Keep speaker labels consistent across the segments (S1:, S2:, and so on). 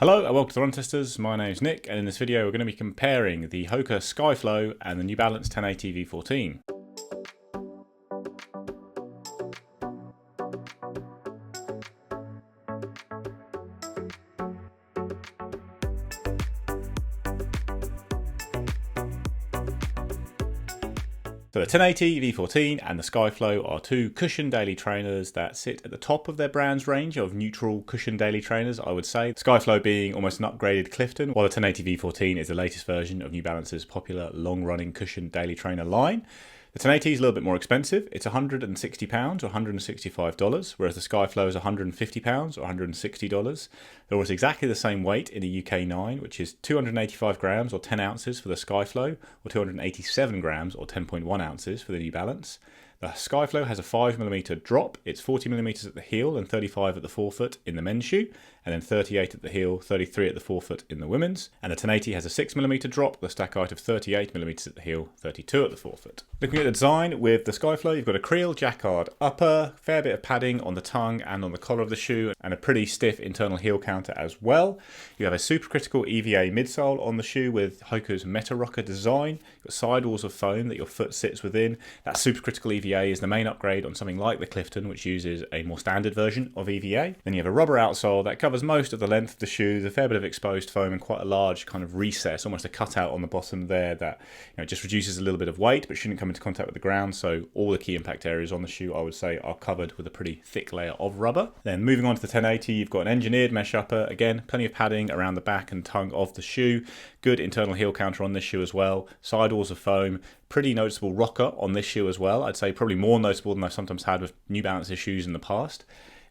S1: Hello and welcome to the Run Testers. My name's Nick, and in this video we're going to be comparing the Hoka Skyflow and the New Balance 1080 V14. So the 1080 V14 and the Skyflow are two cushion daily trainers that sit at the top of their brand's range of neutral cushion daily trainers, I would say. Skyflow being almost an upgraded Clifton, while the 1080 V14 is the latest version of New Balance's popular long-running cushion daily trainer line. The 1080 is a little bit more expensive. It's £160 or $165, whereas the Skyflow is £150 or $160. They're almost exactly the same weight in the UK 9, which is 285 grams or 10 ounces for the Skyflow, or 287 grams or 10.1 ounces for the New Balance. The Skyflow has a 5mm drop. It's 40mm at the heel and 35 at the forefoot in the men's shoe, and then 38 at the heel, 33 at the forefoot in the women's. And the 1080 has a 6mm drop, the stack height of 38mm at the heel, 32 at the forefoot. Looking at the design with the Skyflow, you've got a Creel Jacquard upper, fair bit of padding on the tongue and on the collar of the shoe, and a pretty stiff internal heel counter as well. You have a supercritical EVA midsole on the shoe with Hoka's Meta Rocker design. You've got sidewalls of foam that your foot sits within. That supercritical EVA is the main upgrade on something like the Clifton, which uses a more standard version of EVA. Then you have a rubber outsole that covers most of the length of the shoe, a fair bit of exposed foam and quite a large kind of recess, almost a cutout on the bottom there that just reduces a little bit of weight but shouldn't come into contact with the ground. So all the key impact areas on the shoe, I would say, are covered with a pretty thick layer of rubber. Then moving on to the 1080, you've got an engineered mesh upper, again plenty of padding around the back and tongue of the shoe, good internal heel counter on this shoe as well, sidewalls of foam, pretty noticeable rocker on this shoe as well. I'd say probably more noticeable than I've sometimes had with New Balance's shoes in the past.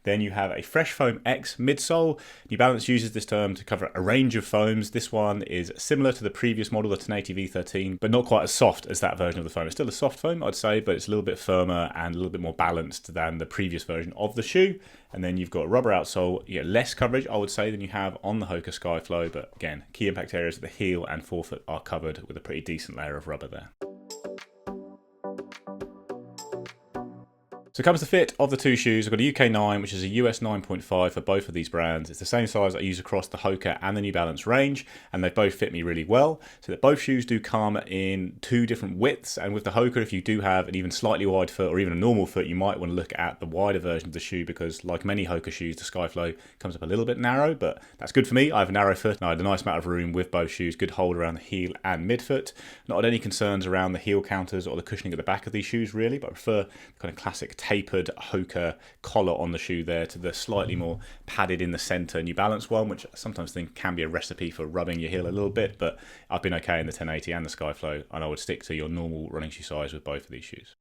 S1: Then you have a Fresh Foam X midsole. New Balance uses this term to cover a range of foams. This one is similar to the previous model, the 1080 V13, but not quite as soft as that version of the foam. It's still a soft foam, I'd say, but it's a little bit firmer and a little bit more balanced than the previous version of the shoe. And then you've got a rubber outsole, less coverage, I would say, than you have on the Hoka Skyflow, but again, key impact areas of the heel and forefoot are covered with a pretty decent layer of rubber there. So it comes to fit of the two shoes. I've got a UK 9, which is a US 9.5 for both of these brands. It's the same size I use across the Hoka and the New Balance range, and they both fit me really well. So that both shoes do come in two different widths, and with the Hoka, if you do have an even slightly wide foot or even a normal foot, you might want to look at the wider version of the shoe, because like many Hoka shoes, the Skyflow comes up a little bit narrow, but that's good for me. I have a narrow foot, and I had a nice amount of room with both shoes, good hold around the heel and midfoot. Not had any concerns around the heel counters or the cushioning at the back of these shoes really, but I prefer the kind of classic tapered Hoka collar on the shoe there to the slightly more padded in the center New Balance one, which I sometimes think can be a recipe for rubbing your heel a little bit, but I've been okay in the 1080 and the Skyflow, and I would stick to your normal running shoe size with both of these shoes.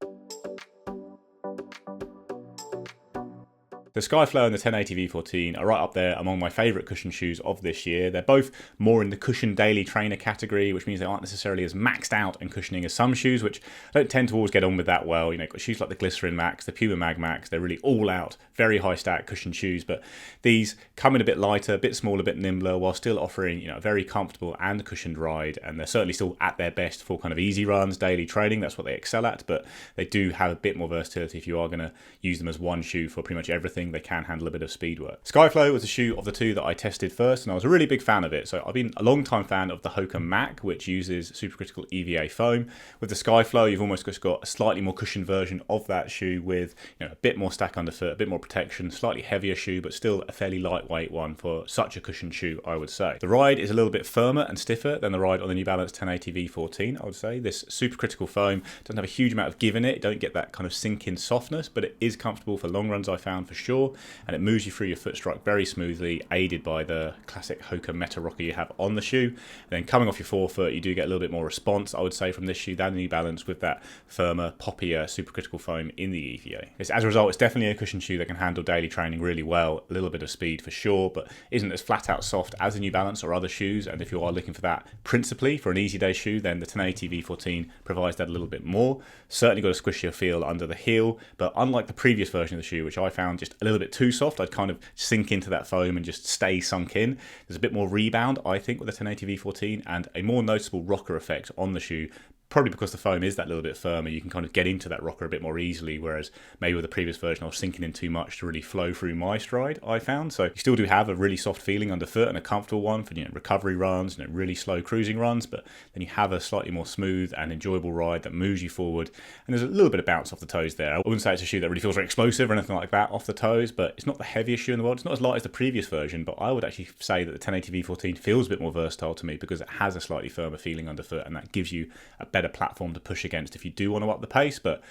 S1: The Skyflow and the 1080 V14 are right up there among my favourite cushion shoes of this year. They're both more in the cushion daily trainer category, which means they aren't necessarily as maxed out in cushioning as some shoes, which I don't tend to always get on with that well. Got shoes like the Glycerin Max, the Puma Mag Max, they're really all out, very high stack cushion shoes, but these come in a bit lighter, a bit smaller, a bit nimbler, while still offering a very comfortable and cushioned ride, and they're certainly still at their best for kind of easy runs, daily training. That's what they excel at, but they do have a bit more versatility if you are going to use them as one shoe for pretty much everything. They can handle a bit of speed work. Skyflow was a shoe of the two that I tested first, and I was a really big fan of it. So I've been a long time fan of the Hoka Mac, which uses supercritical EVA foam. With the Skyflow, you've almost just got a slightly more cushioned version of that shoe with a bit more stack underfoot, a bit more protection, slightly heavier shoe, but still a fairly lightweight one for such a cushioned shoe, I would say. The ride is a little bit firmer and stiffer than the ride on the New Balance 1080 V14, I would say. This supercritical foam doesn't have a huge amount of give in it. You don't get that kind of sink-in softness, but it is comfortable for long runs, I found, for sure, and it moves you through your foot strike very smoothly, aided by the classic Hoka Meta Rocker you have on the shoe. And then coming off your forefoot, you do get a little bit more response, I would say, from this shoe than the New Balance with that firmer, poppier, supercritical foam in the EVA. As a result, it's definitely a cushion shoe that can handle daily training really well, a little bit of speed for sure, but isn't as flat out soft as the New Balance or other shoes. And if you are looking for that principally for an easy day shoe, then the 1080 V14 provides that a little bit more. Certainly got a squishier feel under the heel, but unlike the previous version of the shoe, which I found just a little bit too soft, I'd kind of sink into that foam and just stay sunk in. There's a bit more rebound, I think, with the 1080 V14, and a more noticeable rocker effect on the shoe, probably because the foam is that little bit firmer, you can kind of get into that rocker a bit more easily, whereas maybe with the previous version I was sinking in too much to really flow through my stride, I found. So you still do have a really soft feeling underfoot and a comfortable one for recovery runs and really slow cruising runs, but then you have a slightly more smooth and enjoyable ride that moves you forward, and there's a little bit of bounce off the toes there. I wouldn't say it's a shoe that really feels very explosive or anything like that off the toes, but it's not the heaviest shoe in the world. It's not as light as the previous version, but I would actually say that the 1080 V14 feels a bit more versatile to me because it has a slightly firmer feeling underfoot, and that gives you a better platform to push against if you do want to up the pace. But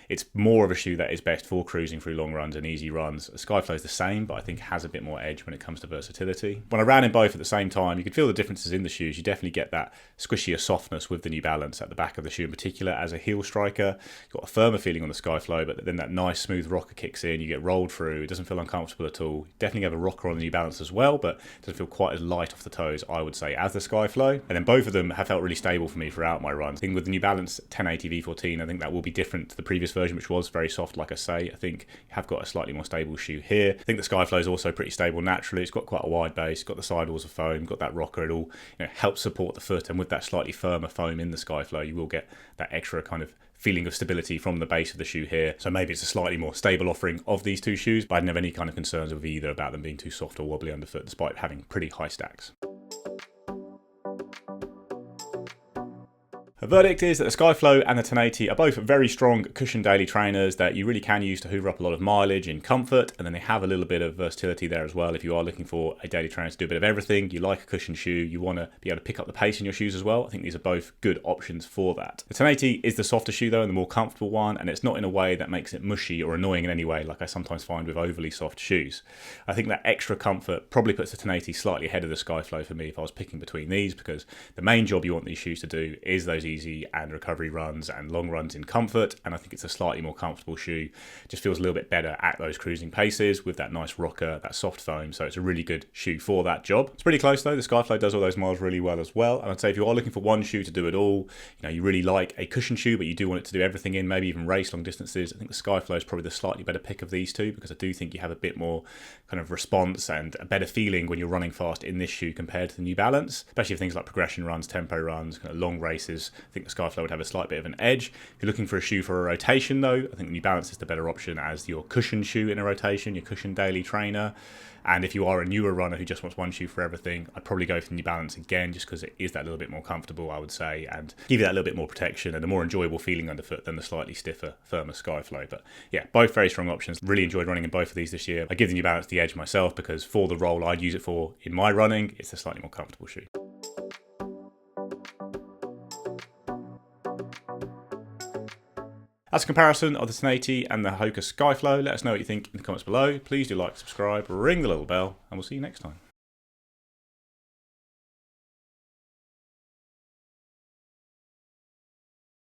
S1: it's more of a shoe that is best for cruising through long runs and easy runs. Skyflow is the same, but I think has a bit more edge when it comes to versatility. When I ran in both at the same time, you could feel the differences in the shoes. You definitely get that squishier softness with the New Balance at the back of the shoe in particular as a heel striker. You've got a firmer feeling on the Skyflow, but then that nice smooth rocker kicks in, you get rolled through, it doesn't feel uncomfortable at all. You definitely have a rocker on the New Balance as well, but it doesn't feel quite as light off the toes, I would say, as the Skyflow. And then both of them have felt really stable for me throughout my runs. I think with the New Balance 1080 V14, I think that will be different to the previous version, which was very soft, like I say. I think you have got a slightly more stable shoe here. I think the Skyflow is also pretty stable naturally. It's got quite a wide base, got the sidewalls of foam, got that rocker. It all helps support the foot, and with that slightly firmer foam in the Skyflow, you will get that extra kind of feeling of stability from the base of the shoe here. So maybe it's a slightly more stable offering of these two shoes, but I didn't have any kind of concerns with either about them being too soft or wobbly underfoot, despite having pretty high stacks. The verdict is that the Skyflow and the 1080 are both very strong cushion daily trainers that you really can use to hoover up a lot of mileage in comfort, and then they have a little bit of versatility there as well. If you are looking for a daily trainer to do a bit of everything, you like a cushion shoe, you want to be able to pick up the pace in your shoes as well, I think these are both good options for that. The 1080 is the softer shoe though, and the more comfortable one, and it's not in a way that makes it mushy or annoying in any way like I sometimes find with overly soft shoes. I think that extra comfort probably puts the 1080 slightly ahead of the Skyflow for me if I was picking between these, because the main job you want these shoes to do is those easy and recovery runs and long runs in comfort, and I think it's a slightly more comfortable shoe. Just feels a little bit better at those cruising paces with that nice rocker, that soft foam, so it's a really good shoe for that job. It's pretty close though. The Skyflow does all those miles really well as well, and I'd say if you are looking for one shoe to do it all, you really like a cushion shoe but you do want it to do everything in, maybe even race long distances, I think the Skyflow is probably the slightly better pick of these two, because I do think you have a bit more kind of response and a better feeling when you're running fast in this shoe compared to the New Balance, especially for things like progression runs, tempo runs, kind of long races. I think the Skyflow would have a slight bit of an edge. If you're looking for a shoe for a rotation though, I think the New Balance is the better option as your cushion shoe in a rotation, your cushion daily trainer. And if you are a newer runner who just wants one shoe for everything, I'd probably go for the New Balance again, just because it is that little bit more comfortable, I would say, and give you that little bit more protection and a more enjoyable feeling underfoot than the slightly stiffer, firmer Skyflow. But yeah, both very strong options. Really enjoyed running in both of these this year. I give the New Balance the edge myself because for the role I'd use it for in my running, it's a slightly more comfortable shoe. That's a comparison of the 1080 and the Hoka Skyflow. Let us know what you think in the comments below. Please do like, subscribe, ring the little bell, and we'll see you next time.